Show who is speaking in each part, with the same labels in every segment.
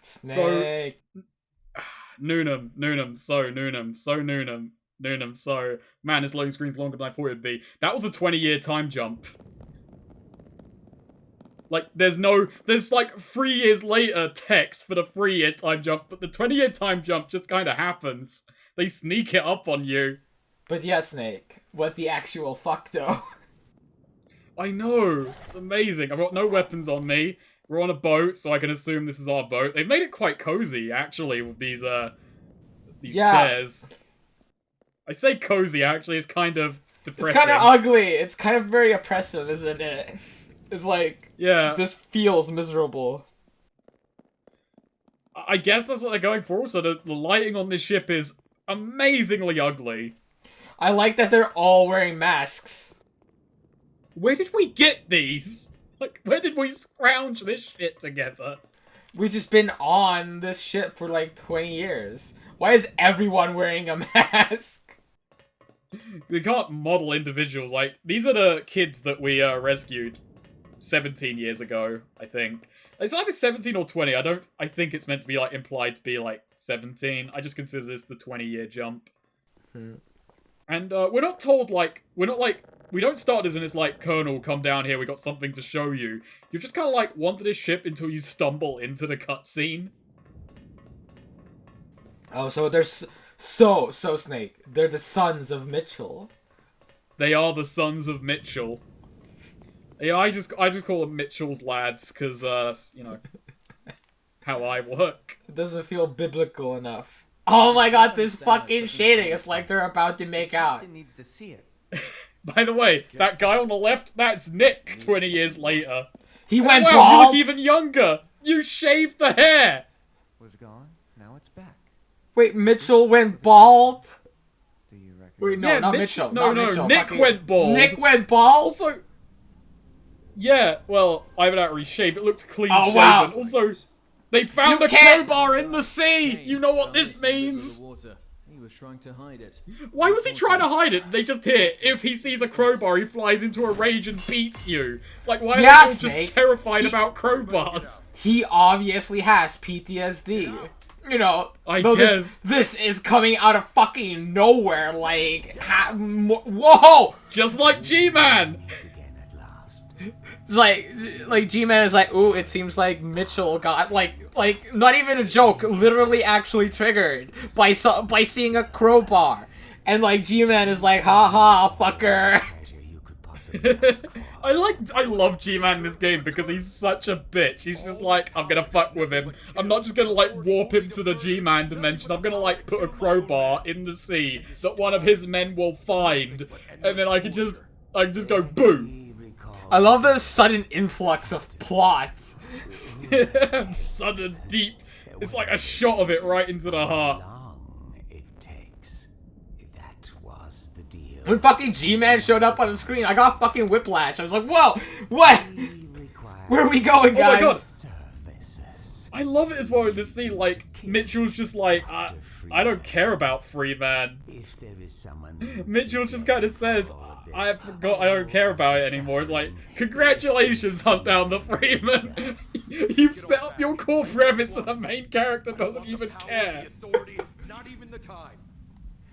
Speaker 1: Snake.
Speaker 2: So, Noonum, so. Man, this loading screen's longer than I thought it'd be. That was a 20-year time jump. Like, there's like 3 years later text for the 3-year time jump, but the 20-year time jump just kind of happens. They sneak it up on you.
Speaker 1: But yeah, Snake. What the actual fuck, though?
Speaker 2: I know. It's amazing. I've got no weapons on me. We're on a boat, so I can assume this is our boat. They've made it quite cozy, actually, with these chairs. I say cozy, actually. It's kind of depressing.
Speaker 1: It's kind of ugly. It's kind of very oppressive, isn't it? It's like,
Speaker 2: yeah,
Speaker 1: this feels miserable.
Speaker 2: I guess that's what they're going for. So the lighting on this ship is amazingly ugly.
Speaker 1: I like that they're all wearing masks.
Speaker 2: Where did we get these? Like, where did we scrounge this shit together?
Speaker 1: We've just been on this ship for like 20 years. Why is everyone wearing a mask?
Speaker 2: We can't model individuals. Like, these are the kids that we rescued 17 years ago, I think. It's either 17 or 20. I think it's meant to be, like, implied to be, like, 17. I just consider this the 20-year jump. And, we're not told, like, we don't start as in it's like, Colonel, come down here, we got something to show you. You just kind of, like, wander this ship until you stumble into the cutscene.
Speaker 1: Oh, so there's... So, Snake, they're the sons of Mitchell.
Speaker 2: They are the sons of Mitchell. Yeah, I just call them Mitchell's lads, because, you know, how I work.
Speaker 1: It doesn't feel biblical enough. Oh my god, this fucking shading, it's like they're about to make out.
Speaker 3: Needs to see it.
Speaker 2: By the way, that guy on the left, that's Nick 20 years later.
Speaker 1: He went
Speaker 2: wow,
Speaker 1: bald!
Speaker 2: You look even younger! You shaved the hair!
Speaker 3: Was gone, now it's back.
Speaker 1: Wait, Mitchell went bald?
Speaker 3: Do you reckon?
Speaker 1: Wait, no,
Speaker 2: yeah,
Speaker 1: not Mitchell.
Speaker 2: No,
Speaker 1: Mitchell.
Speaker 2: Nick went bald.
Speaker 1: Nick went bald?
Speaker 2: Also, yeah, well, I haven't actually shaved. It looks clean shaven.
Speaker 1: Wow.
Speaker 2: Also, they found a crowbar in the sea! You know what this means!
Speaker 4: He was trying to hide it.
Speaker 2: Why was he trying to hide it? They just hear, if he sees a crowbar, he flies into a rage and beats you. Like, why are they all just terrified about crowbars?
Speaker 1: He obviously has PTSD. You know,
Speaker 2: I guess.
Speaker 1: This is coming out of fucking nowhere, like... Whoa!
Speaker 2: Just like G-Man!
Speaker 1: It's like G-Man is like, ooh, it seems like Mitchell got, like, not even a joke, literally actually triggered by seeing a crowbar. And, like, G-Man is like, haha, fucker.
Speaker 2: I love G-Man in this game because he's such a bitch. He's just like, I'm gonna fuck with him. I'm not just gonna, like, warp him to the G-Man dimension. I'm gonna, like, put a crowbar in the sea that one of his men will find. And then I can just go, boo!
Speaker 1: I love the sudden influx of plot.
Speaker 2: Sudden deep. It's like a shot of it right into the heart.
Speaker 1: When fucking G-Man showed up on the screen, I got fucking whiplash. I was like, whoa, what? Where are we going, guys?
Speaker 2: Oh my god. I love it as well in this scene, like, Mitchell's just like, I don't care about Freeman. Mitchell just kind of says, I forgot I don't care about it anymore. It's like, congratulations, hunt down the Freeman. You've set up your core premise and the main character doesn't even care.
Speaker 5: Not even the time.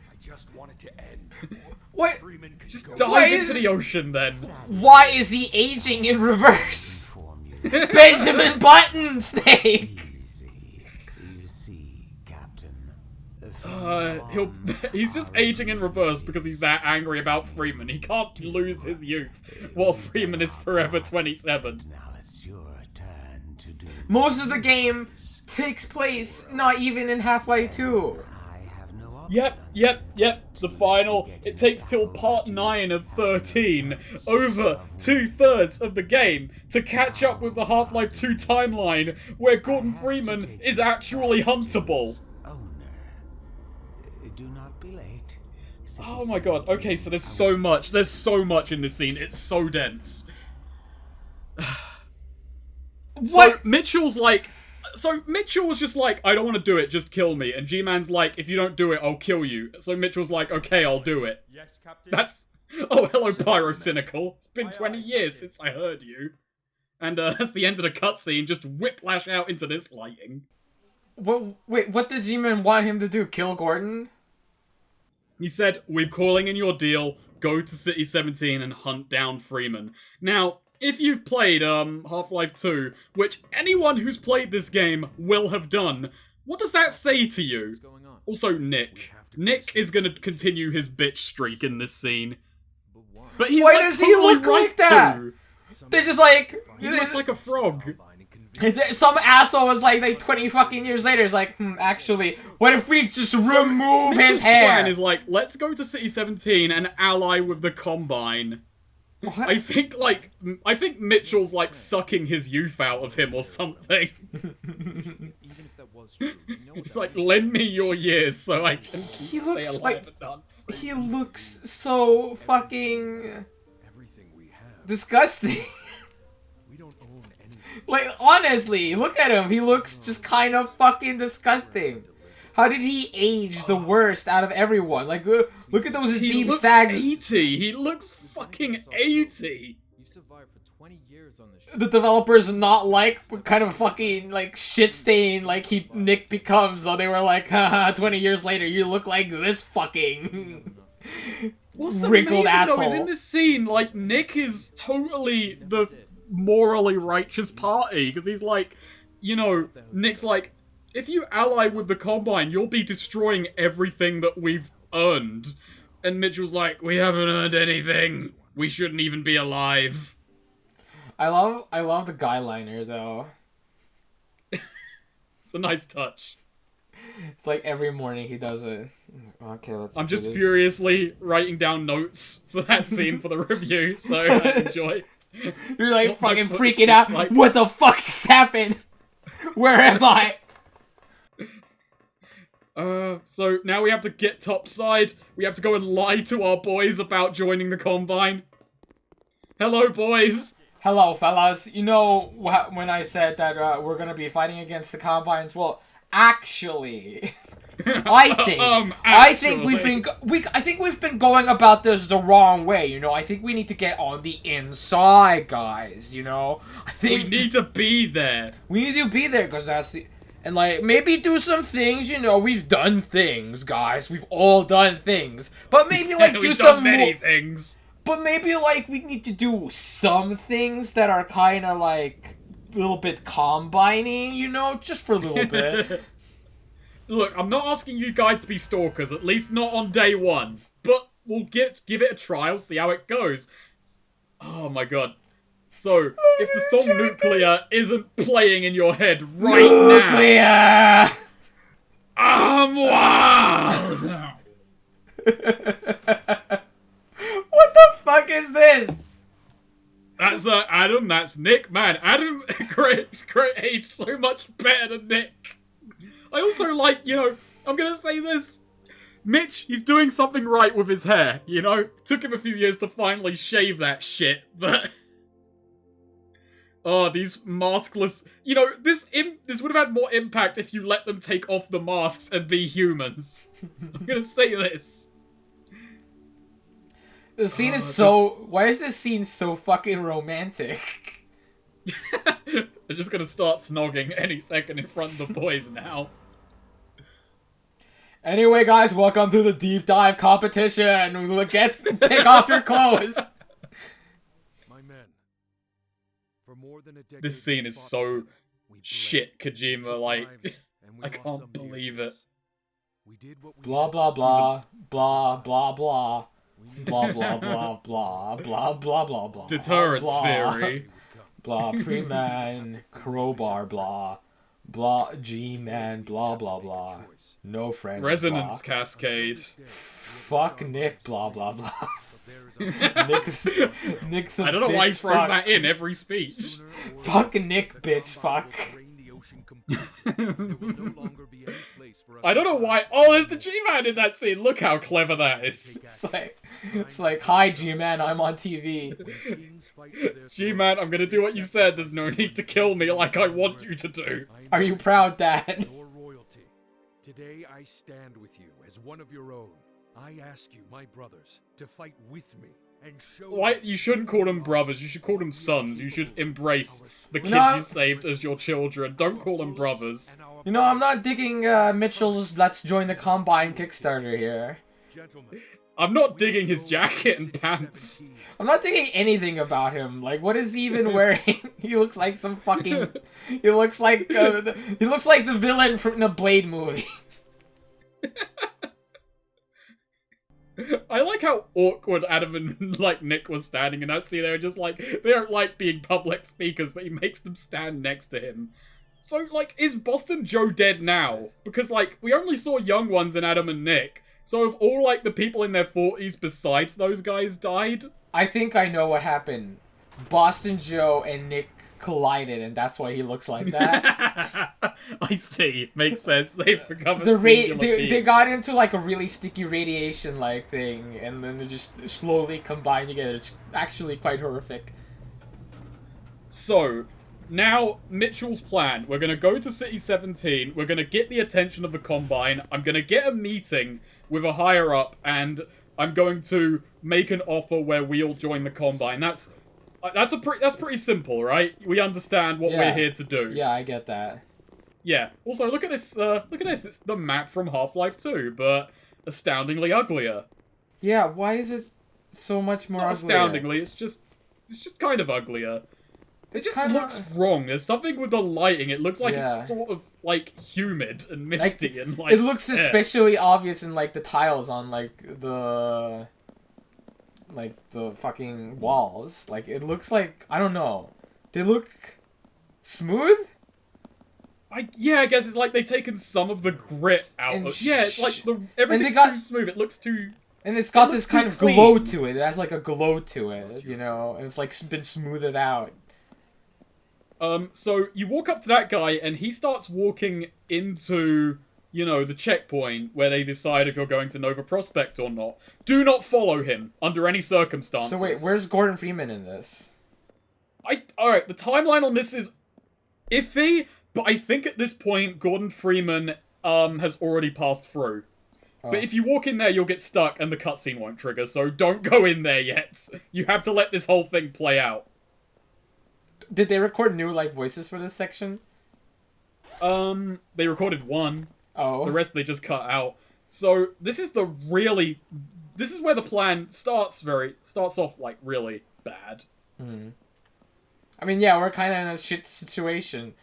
Speaker 5: I just want it to end.
Speaker 1: What?
Speaker 2: Just dive into the ocean then.
Speaker 1: Why is he aging in reverse? Benjamin Button, Snake!
Speaker 2: He's just aging in reverse because he's that angry about Freeman. He can't lose his youth while Freeman is forever 27.
Speaker 1: Most of the game takes place not even in Half-Life 2.
Speaker 2: Yep. The final. It takes till part 9 of 13, over 2/3 of the game, to catch up with the Half-Life 2 timeline, where Gordon Freeman is actually huntable. Oh my god, okay, so there's so much in this scene, it's so dense. So, Mitchell's like, Mitchell was just like, I don't want to do it, just kill me. And G-Man's like, if you don't do it, I'll kill you. So Mitchell's like, okay, I'll do it.
Speaker 5: Yes, Captain.
Speaker 2: That's... Oh, hello, Pyrocynical. It's been 20 years since I heard you. And that's the end of the cutscene, just whiplash out into this lighting.
Speaker 1: Wait, what did G-Man want him to do? Kill Gordon?
Speaker 2: He said, "We're calling in your deal. Go to City 17 and hunt down Freeman." Now, if you've played Half-Life 2, which anyone who's played this game will have done, what does that say to you?
Speaker 4: What's going on?
Speaker 2: Also, Nick. Nick is gonna continue his bitch streak in this scene.
Speaker 4: But why?
Speaker 2: But he's
Speaker 1: Why
Speaker 2: like,
Speaker 1: does he
Speaker 2: totally
Speaker 1: look
Speaker 2: right
Speaker 1: like that?
Speaker 2: to.
Speaker 1: They're just like...
Speaker 2: He looks like a frog.
Speaker 1: Some asshole was like 20 fucking years later is like, actually, what if we just remove his
Speaker 2: Mitchell's
Speaker 1: hair?
Speaker 2: plan is like, let's go to City 17 and ally with the Combine.
Speaker 1: What?
Speaker 2: I think Mitchell's like sucking his youth out of him or something.
Speaker 4: Even if that was true, we know what
Speaker 2: It's
Speaker 4: that
Speaker 2: like,
Speaker 4: means.
Speaker 2: lend me your years so I can
Speaker 1: He
Speaker 2: stay
Speaker 1: looks
Speaker 2: alive
Speaker 1: like-
Speaker 2: and not.
Speaker 1: He looks so fucking
Speaker 5: Everything we have.
Speaker 1: disgusting.
Speaker 5: We don't own anything.
Speaker 1: Like, honestly, look at him. He looks just kind of fucking disgusting. How did he age the worst out of everyone? Like, look at those
Speaker 2: He
Speaker 1: deep
Speaker 2: looks
Speaker 1: sags.
Speaker 2: 80. He looks fucking 80.
Speaker 4: You survived for 20 years on this ship.
Speaker 1: The developers not like what kind of fucking like shit stain like Nick becomes. So they were like, haha, 20 years later, you look like this fucking
Speaker 2: What's
Speaker 1: wrinkled
Speaker 2: amazing though is
Speaker 1: asshole.
Speaker 2: in this scene, like, Nick is totally the morally righteous party, because he's like, you know, Nick's like, if you ally with the Combine, you'll be destroying everything that we've earned. And Mitchell's like, we haven't earned anything. We shouldn't even be alive.
Speaker 1: I love the guy liner though.
Speaker 2: It's a nice touch.
Speaker 1: It's like every morning he does it. Okay, let's.
Speaker 2: I'm
Speaker 1: do
Speaker 2: just
Speaker 1: this.
Speaker 2: furiously writing down notes for that scene for the review, so I enjoy.
Speaker 1: You're like
Speaker 2: what my
Speaker 1: fucking
Speaker 2: foot
Speaker 1: freaking
Speaker 2: looks
Speaker 1: out.
Speaker 2: like.
Speaker 1: What the fuck just happened? Where am I?
Speaker 2: So now we have to get topside. We have to go and lie to our boys about joining the Combine. Hello, boys.
Speaker 1: Hello, fellas. You know when I said that we're gonna be fighting against the Combines? Well, actually, I think we've been going about this the wrong way. You know, I think we need to get on the inside, guys. You know, I
Speaker 2: We
Speaker 1: think
Speaker 2: need to be there.
Speaker 1: we need to be there because that's the. And, like, maybe do some things, you know, we've done things, guys. We've all done things. But maybe, like, do
Speaker 2: We've
Speaker 1: some
Speaker 2: done many
Speaker 1: more...
Speaker 2: things.
Speaker 1: But maybe, like, we need to do some things that are kind of, like, a little bit combining, you know? Just for a little bit.
Speaker 2: Look, I'm not asking you guys to be stalkers, at least not on day one. But we'll give it a trial, see how it goes. Oh my god. So, if the song Nuclear isn't playing in your head right now...
Speaker 1: Nuclear!
Speaker 2: I'm wild!
Speaker 1: What the fuck is this?
Speaker 2: That's Adam, that's Nick. Man, Adam creates so much better than Nick. I also like, you know, I'm gonna say this. Mitch, he's doing something right with his hair, you know? Took him a few years to finally shave that shit, but... Oh, these maskless... You know, this would have had more impact if you let them take off the masks and be humans. I'm gonna say this.
Speaker 1: The scene is so... Why is this scene so fucking romantic?
Speaker 2: They're just gonna start snogging any second in front of the boys now.
Speaker 1: Anyway, guys, welcome to the deep dive competition. Take off your clothes.
Speaker 5: My men. For more than a decade,
Speaker 2: This scene
Speaker 5: we
Speaker 2: is
Speaker 5: fought
Speaker 2: so
Speaker 5: together. We
Speaker 2: shit,
Speaker 5: bled,
Speaker 2: Kojima,
Speaker 5: took
Speaker 2: like...
Speaker 5: lives, and we
Speaker 2: I
Speaker 5: lost
Speaker 2: can't
Speaker 5: some dear
Speaker 2: believe
Speaker 5: to
Speaker 2: it.
Speaker 5: us. We did what we
Speaker 1: Blah,
Speaker 5: had
Speaker 1: blah,
Speaker 5: to.
Speaker 1: blah. Blah, blah, blah.
Speaker 5: We knew
Speaker 1: Blah,
Speaker 5: that
Speaker 1: blah, blah, blah. Blah, blah, blah, blah.
Speaker 2: Deterrence
Speaker 1: blah.
Speaker 2: theory.
Speaker 1: Blah, Freeman. Crowbar, blah. Blah, G-Man, blah, blah, blah. No friends,
Speaker 2: Resonance
Speaker 1: blah.
Speaker 2: cascade.
Speaker 1: Fuck Nick, blah, blah, blah. Nick's a
Speaker 2: I don't know why he
Speaker 1: bitch,
Speaker 2: throws
Speaker 1: fuck.
Speaker 2: that in every speech.
Speaker 1: Fuck Nick, bitch, fuck.
Speaker 2: I don't know why. Oh, there's the G-Man in that scene. Look how clever that is.
Speaker 1: It's like, hi G-Man, I'm on TV.
Speaker 2: G-Man, I'm gonna do what you said. There's no need to kill me like I want you to do.
Speaker 1: Are you proud, Dad?
Speaker 5: Your royalty. Today I stand with you as one of your own. I ask you, my brothers, to fight with me and show
Speaker 2: Why?
Speaker 5: them
Speaker 2: You shouldn't call them brothers. You should call them sons. You should embrace the kids
Speaker 1: No.
Speaker 2: you saved as your children. Don't call them brothers.
Speaker 5: and our
Speaker 1: You know, I'm not digging Mitchell's Let's Join the Combine Kickstarter here.
Speaker 5: gentlemen.
Speaker 2: I'm not digging his jacket and pants.
Speaker 1: I'm not digging anything about him. Like, what is he even wearing? He looks like some fucking... He looks like the villain from the Blade movie.
Speaker 2: I like how awkward Adam and like Nick was standing in that scene. They were just like, they don't like being public speakers, but he makes them stand next to him. So like, is Boston Joe dead now? Because like, we only saw young ones in Adam and Nick. So have all like the people in their 40s besides those guys died?
Speaker 1: I think I know what happened. Boston Joe and Nick collided, and that's why he looks like that.
Speaker 2: I see. Makes sense. They've become a
Speaker 1: They
Speaker 2: singular being.
Speaker 1: got into like a really sticky radiation like thing, and then they just slowly combine together. It's actually quite horrific.
Speaker 2: So, now, Mitchell's plan. We're gonna go to City 17, we're gonna get the attention of the Combine, I'm gonna get a meeting with a higher-up, and I'm going to make an offer where we all join the Combine. That's pretty simple, right? We understand what we're here to do.
Speaker 1: Yeah, I get that.
Speaker 2: Yeah. Also, look at this, it's the map from Half-Life 2, but astoundingly uglier.
Speaker 1: Yeah, why is it so much more
Speaker 2: Not
Speaker 1: uglier?
Speaker 2: astoundingly, it's just kind of uglier. It just
Speaker 1: kinda-
Speaker 2: looks wrong. There's something with the lighting. It looks like
Speaker 1: Yeah.
Speaker 2: it's sort of like humid and misty and like.
Speaker 1: It looks
Speaker 2: eh.
Speaker 1: especially obvious in like the tiles on like the fucking walls. Like it looks like, I don't know. They look smooth?
Speaker 2: I guess it's like they've taken some of the grit out.
Speaker 1: And
Speaker 2: It's like everything's
Speaker 1: got-
Speaker 2: too smooth. It looks too.
Speaker 1: And it's got
Speaker 2: It
Speaker 1: this
Speaker 2: looks
Speaker 1: kind
Speaker 2: too
Speaker 1: of glow
Speaker 2: clean.
Speaker 1: to it. It has like a glow to it, you know, and it's like been smoothed out.
Speaker 2: So you walk up to that guy and he starts walking into, the checkpoint where they decide if you're going to Nova Prospect or not. Do not follow him under any circumstances.
Speaker 1: So wait, where's Gordon Freeman in this?
Speaker 2: Alright, the timeline on this is iffy, but I think at this point Gordon Freeman has already passed through. But if you walk in there, you'll get stuck and the cutscene won't trigger, so don't go in there yet. You have to let this whole thing play out.
Speaker 1: Did they record new like voices for this section?
Speaker 2: They recorded one.
Speaker 1: Oh.
Speaker 2: The rest they just cut out. So this is where the plan starts off like really bad.
Speaker 1: I mean, yeah, we're kind of in a shit situation.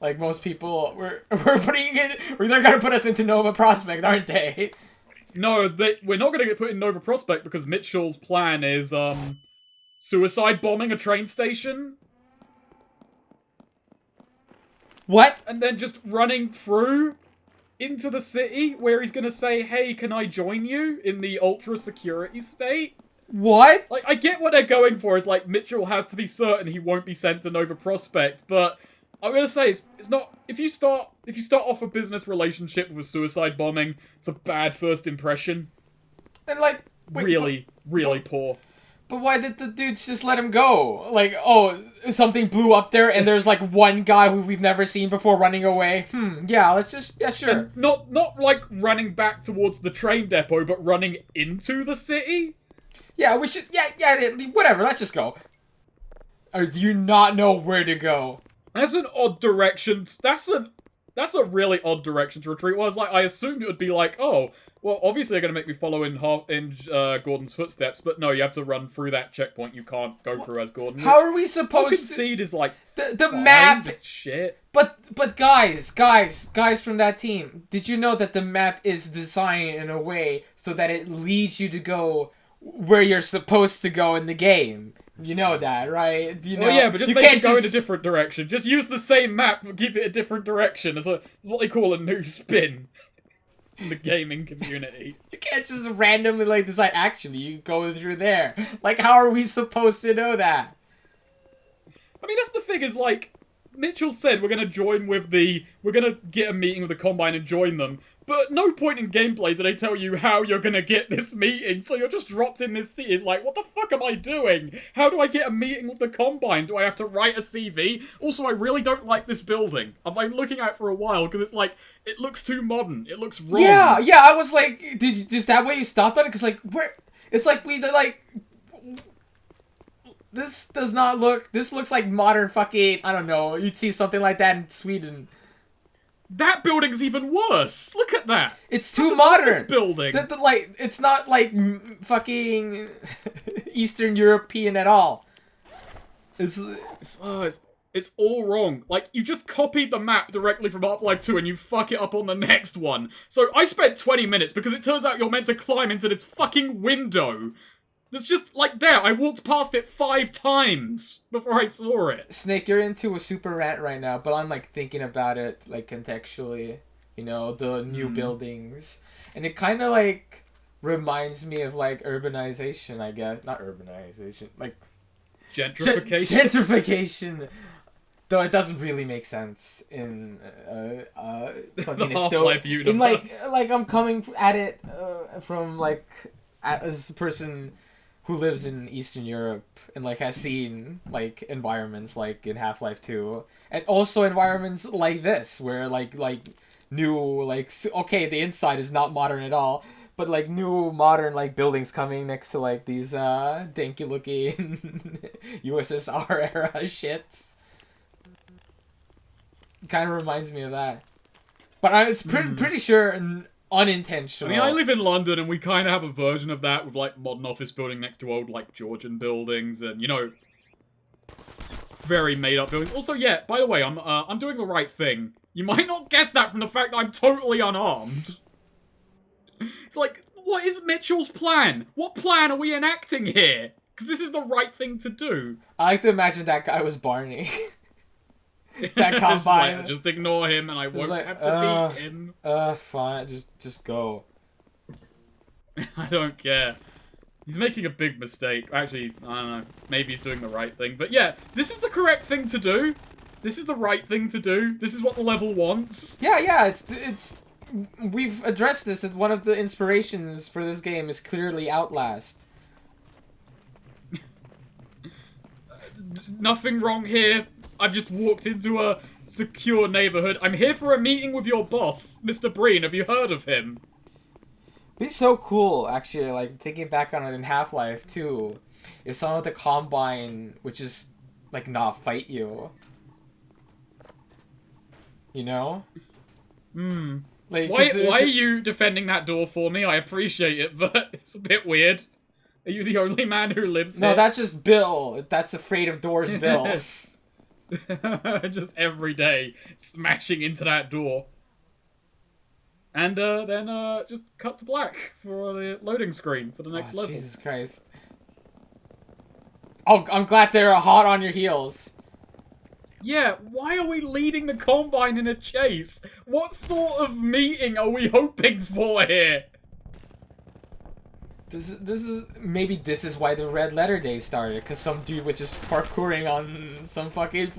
Speaker 1: Like most people, we're they're gonna put us into Nova Prospect, aren't they?
Speaker 2: No, we're not gonna get put in Nova Prospect because Mitchell's plan is suicide bombing a train station.
Speaker 1: What?
Speaker 2: And then just running through into the city where he's gonna say, hey, can I join you in the ultra security state?
Speaker 1: What?
Speaker 2: Like, I get what they're going for, is like, Mitchell has to be certain he won't be sent to Nova Prospect, but I'm gonna say, it's not, if you start off a business relationship with suicide bombing, it's a bad first impression.
Speaker 1: And like, wait,
Speaker 2: Really poor.
Speaker 1: But why did the dudes just let him go? Like, oh, something blew up there, and there's like one guy who we've never seen before running away. Yeah, sure.
Speaker 2: And not like running back towards the train depot, but running into the city?
Speaker 1: Yeah, we should. Yeah. Whatever. Let's just go. Or do you not know where to go?
Speaker 2: That's an odd direction. That's a really odd direction to retreat. Well, I assumed it would be like, oh, well, obviously they're going to make me follow in Gordon's footsteps, but no, you have to run through that checkpoint you can't go through as Gordon.
Speaker 1: How are we
Speaker 2: I'll
Speaker 1: supposed to...
Speaker 2: concede is like,
Speaker 1: The
Speaker 2: fine,
Speaker 1: map...
Speaker 2: just shit.
Speaker 1: But guys from that team, did you know that the map is designed in a way so that it leads you to go where you're supposed to go in the game? You know that, right? You know,
Speaker 2: Well, yeah, but just
Speaker 1: you
Speaker 2: make
Speaker 1: can't
Speaker 2: it go in a different direction. Just use the same map, but give it a different direction. It's what they call a new spin in the gaming community.
Speaker 1: You can't just randomly like decide, actually, you go through there. Like, how are we supposed to know that?
Speaker 2: I mean, that's the thing, is like, Mitchell said we're gonna get a meeting with the Combine and join them, but at no point in gameplay do they tell you how you're gonna get this meeting, so you're just dropped in this city. It's like, what the fuck am I doing? How do I get a meeting with the Combine? Do I have to write a CV? Also, I really don't like this building. I've been looking at it for a while, because it's like, it looks too modern. It looks wrong.
Speaker 1: Yeah, I was like, is that why you stopped on it? Because like, where... It's like this does not look. This looks like modern fucking. I don't know. You'd see something like that in Sweden.
Speaker 2: That building's even worse. Look at that.
Speaker 1: It's too
Speaker 2: That's an
Speaker 1: modern.
Speaker 2: office building.
Speaker 1: Like, it's not like fucking Eastern European at all.
Speaker 2: It's all wrong. Like, you just copied the map directly from Half-Life 2 and you fuck it up on the next one. So I spent 20 minutes because it turns out you're meant to climb into this fucking window. That's just, like, there. I walked past it 5 times before I saw it.
Speaker 1: Snake, you're into a super rant right now, but I'm, like, thinking about it, like, contextually. You know, the new buildings. And it kind of, like, reminds me of, like, urbanization, I guess. Not urbanization, like...
Speaker 2: Gentrification?
Speaker 1: Gentrification! Though it doesn't really make sense in fucking
Speaker 2: The Half-Life universe.
Speaker 1: In like I'm coming at it from like as a person who lives in Eastern Europe and like has seen like environments like in Half-Life 2 and also environments like this where like new like okay the inside is not modern at all but like new modern like buildings coming next to like these dinky looking USSR era shits. Kind of reminds me of that, but it's pretty sure unintentional.
Speaker 2: I mean, I live in London, and we kind of have a version of that with like modern office building next to old like Georgian buildings, and you know, very made up buildings. Also, yeah. By the way, I'm doing the right thing. You might not guess that from the fact that I'm totally unarmed. It's like, what is Mitchell's plan? What plan are we enacting here? Because this is the right thing to do.
Speaker 1: I like to imagine that guy was Barney. That combine.
Speaker 2: Like, just ignore him and I won't
Speaker 1: like,
Speaker 2: have to beat him.
Speaker 1: Fine. Just go.
Speaker 2: I don't care. He's making a big mistake. Actually, I don't know. Maybe he's doing the right thing. But yeah, this is the correct thing to do. This is the right thing to do. This is what the level wants.
Speaker 1: Yeah, it's... We've addressed this as one of the inspirations for this game is clearly Outlast.
Speaker 2: Nothing wrong here. I've just walked into a secure neighborhood. I'm here for a meeting with your boss, Mr. Breen. Have you heard of him?
Speaker 1: It'd be so cool, actually, like, thinking back on it in Half-Life, too. If someone with a Combine would just, like, not fight you. You know? Like,
Speaker 2: Why are you defending that door for me? I appreciate it, but it's a bit weird. Are you the only man who lives here?
Speaker 1: No, that's just Bill. That's afraid of doors, Bill.
Speaker 2: Just every day, smashing into that door. And then just cut to black for the loading screen for the next level.
Speaker 1: Jesus Christ. Oh, I'm glad they're hot on your heels.
Speaker 2: Yeah, why are we leading the Combine in a chase? What sort of meeting are we hoping for here?
Speaker 1: This is maybe this is why the Red Letter Day started, because some dude was just parkouring on some fucking.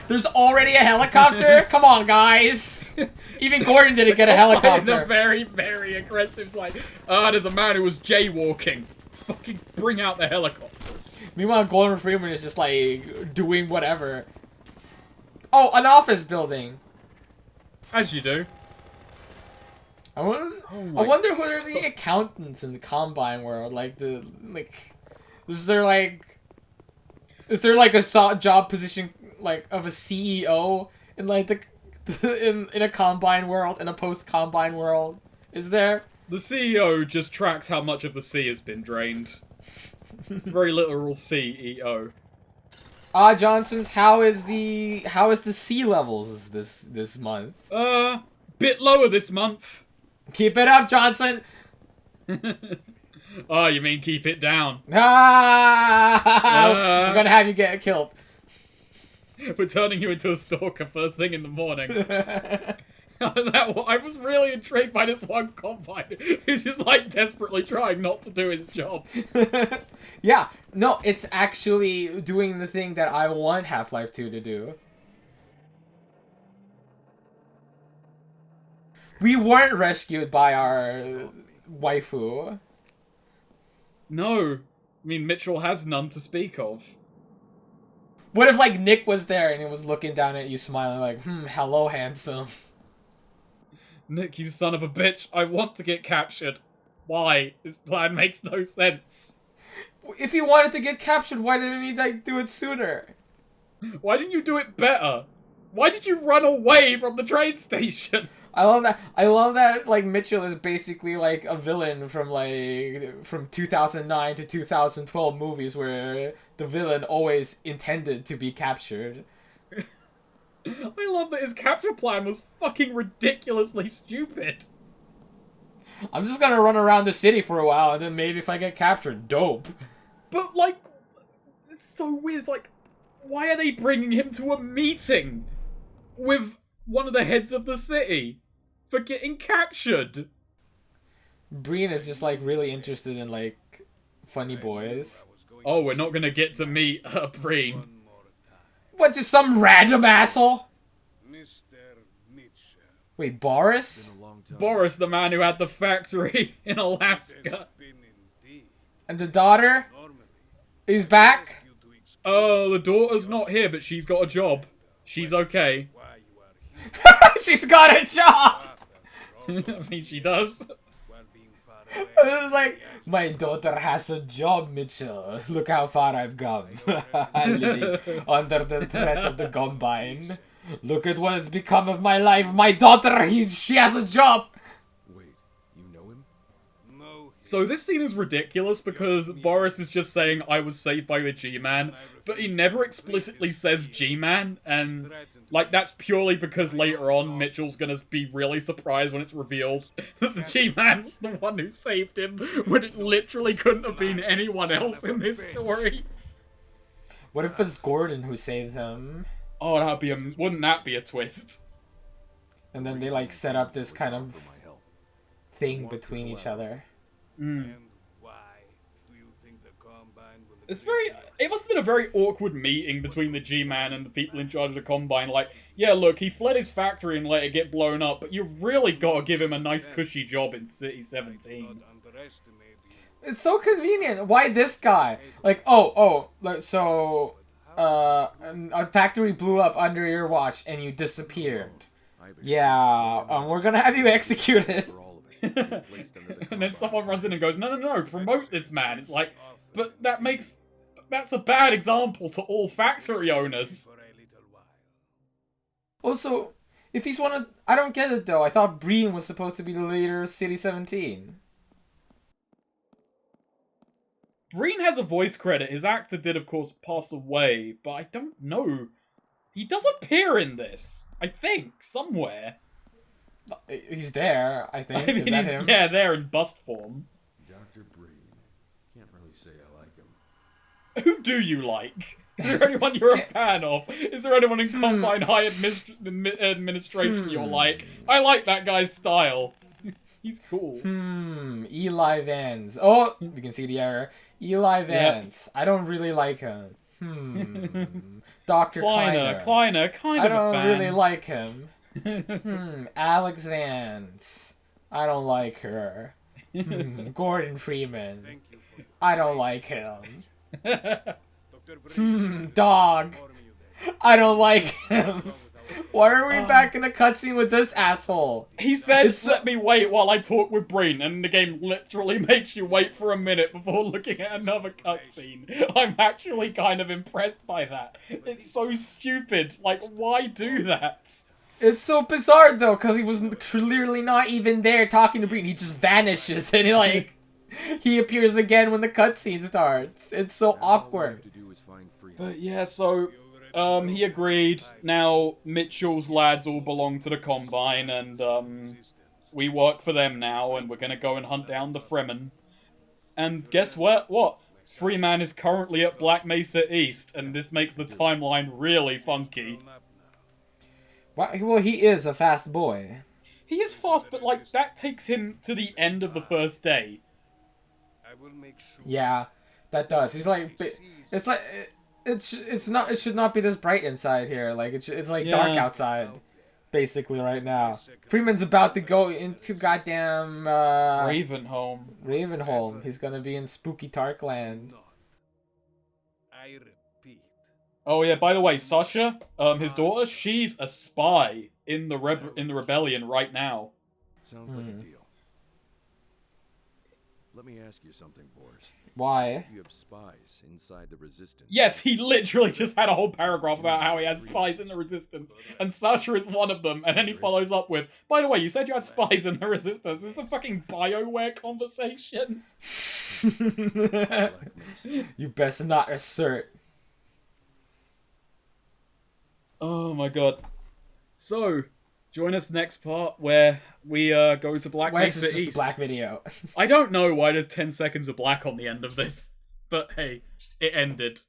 Speaker 1: There's already a helicopter. Come on, guys. Even Gordon didn't get a helicopter.
Speaker 2: A very, very aggressive, like, there's a man who was jaywalking. Fucking bring out the helicopters.
Speaker 1: Meanwhile, Gordon Freeman is just like doing whatever. Oh, an office building.
Speaker 2: As you do.
Speaker 1: I wonder who are the accountants in the Combine world. Like is there like a job position like of a CEO in like in a Combine world, in a post-Combine world? Is there?
Speaker 2: The CEO just tracks how much of the sea has been drained. It's a very literal CEO.
Speaker 1: Johnson's, how is the sea levels this month?
Speaker 2: Bit lower this month.
Speaker 1: Keep it up, Johnson.
Speaker 2: Oh, you mean keep it down?
Speaker 1: I'm gonna have you get killed.
Speaker 2: We're turning you into a stalker first thing in the morning. I was really intrigued by this one Combine who's just like desperately trying not to do his job.
Speaker 1: Yeah, no, it's actually doing the thing that I want Half-Life 2 to do. We weren't rescued by our waifu.
Speaker 2: No. I mean, Mitchell has none to speak of.
Speaker 1: What if, like, Nick was there and he was looking down at you smiling like, hello, handsome.
Speaker 2: Nick, you son of a bitch, I want to get captured. Why? This plan makes no sense.
Speaker 1: If he wanted to get captured, why didn't he like do it sooner?
Speaker 2: Why didn't you do it better? Why did you run away from the train station?
Speaker 1: I love that. I love that. Like Mitchell is basically like a villain from 2009 to 2012 movies, where the villain always intended to be captured.
Speaker 2: I love that his capture plan was fucking ridiculously stupid.
Speaker 1: I'm just gonna run around the city for a while, and then maybe if I get captured, dope.
Speaker 2: But like, it's so weird. It's like, why are they bringing him to a meeting with one of the heads of the city for getting captured?
Speaker 1: Breen is just like really interested in like funny boys.
Speaker 2: Oh, we're not gonna get to meet Breen.
Speaker 1: What, just some random asshole? Wait, Boris?
Speaker 2: Boris, the man who had the factory in Alaska.
Speaker 1: And the daughter? Is back?
Speaker 2: Oh, the daughter's not here, but she's got a job. She's okay.
Speaker 1: She's got a job!
Speaker 2: I mean, she does.
Speaker 1: It's like, my daughter has a job, Mitchell. Look how far I've come. Living under the threat of the Combine. Look at what has become of my life. My daughter, she has a job.
Speaker 5: Wait, you know him?
Speaker 2: So this scene is ridiculous because Boris is just saying, I was saved by the G-Man, but he never explicitly says G-Man, and like that's purely because later on Mitchell's gonna be really surprised when it's revealed that the G-Man was the one who saved him, when it literally couldn't have been anyone else in this story.
Speaker 1: What if it's Gordon who saved him?
Speaker 2: Oh, wouldn't that be a twist?
Speaker 1: And then they like set up this kind of thing between each other.
Speaker 2: It must have been a very awkward meeting between the G-Man and the people in charge of the Combine. Like, yeah, look, he fled his factory and let it get blown up, but you really gotta give him a nice cushy job in City 17.
Speaker 1: It's so convenient. Why this guy? Like, so, a factory blew up under your watch and you disappeared. Yeah, we're gonna have you executed.
Speaker 2: And then someone runs in and goes, no, promote this man. It's like, but that's a bad example to all factory owners.
Speaker 1: Also, if he's one of... I don't get it, though. I thought Breen was supposed to be the leader of City 17.
Speaker 2: Breen has a voice credit. His actor did, of course, pass away, but I don't know. He does appear in this, I think, somewhere.
Speaker 1: He's there, I think.
Speaker 2: I mean,
Speaker 1: Is that him?
Speaker 2: yeah, there in bust form.
Speaker 5: Dr. Breen. Can't really say I like him.
Speaker 2: Who do you like? Is there anyone you're a fan of? Is there anyone in Combine High Administration you're like? I like that guy's style. He's cool.
Speaker 1: Eli Vance. Oh, you can see the error. Eli Vance. Yep. I don't really like him. Dr.
Speaker 2: Kleiner, kind
Speaker 1: I
Speaker 2: of a fan.
Speaker 1: don't really like him. Alex Vance. I don't like her. Gordon Freeman. I don't like him. Dog. I don't like him. Why are we back in a cutscene with this asshole?
Speaker 2: He said, let me wait while I talk with Breen, and the game literally makes you wait for a minute before looking at another cutscene. I'm actually kind of impressed by that. It's so stupid. Like, why do that?
Speaker 1: It's so bizarre, though, because he was clearly not even there talking to Breen. He just vanishes, and he appears again when the cutscene starts. It's so awkward.
Speaker 2: But yeah, so... he agreed. Now, Mitchell's lads all belong to the Combine, and, we work for them now, and we're gonna go and hunt down the Freeman. And guess what? Freeman is currently at Black Mesa East, and this makes the timeline really funky.
Speaker 1: Well, he is a fast boy.
Speaker 2: He is fast, but, like, that takes him to the end of the first day.
Speaker 1: Yeah, that does. He's like... It's like... It should not be this bright inside here. Like it's like dark outside, basically right now. Freeman's about to go into goddamn Ravenholm. He's gonna be in spooky Tarkland.
Speaker 2: Oh yeah, by the way, Sasha, his daughter, she's a spy in the rebellion right now.
Speaker 5: Sounds like a deal. Let me ask you something, Boris.
Speaker 1: Why?
Speaker 5: You have spies inside the Resistance.
Speaker 2: Yes, he literally just had a whole paragraph about how he has spies in the Resistance, and Sasha is one of them, and then he follows up with, by the way, you said you had spies in the Resistance. This is a fucking BioWare conversation.
Speaker 1: You best not assert.
Speaker 2: Oh my god. So, join us next part where we go to Black
Speaker 1: Why is
Speaker 2: Mesa
Speaker 1: this just
Speaker 2: East.
Speaker 1: a black video?
Speaker 2: I don't know why there's 10 seconds of black on the end of this, but hey, it ended.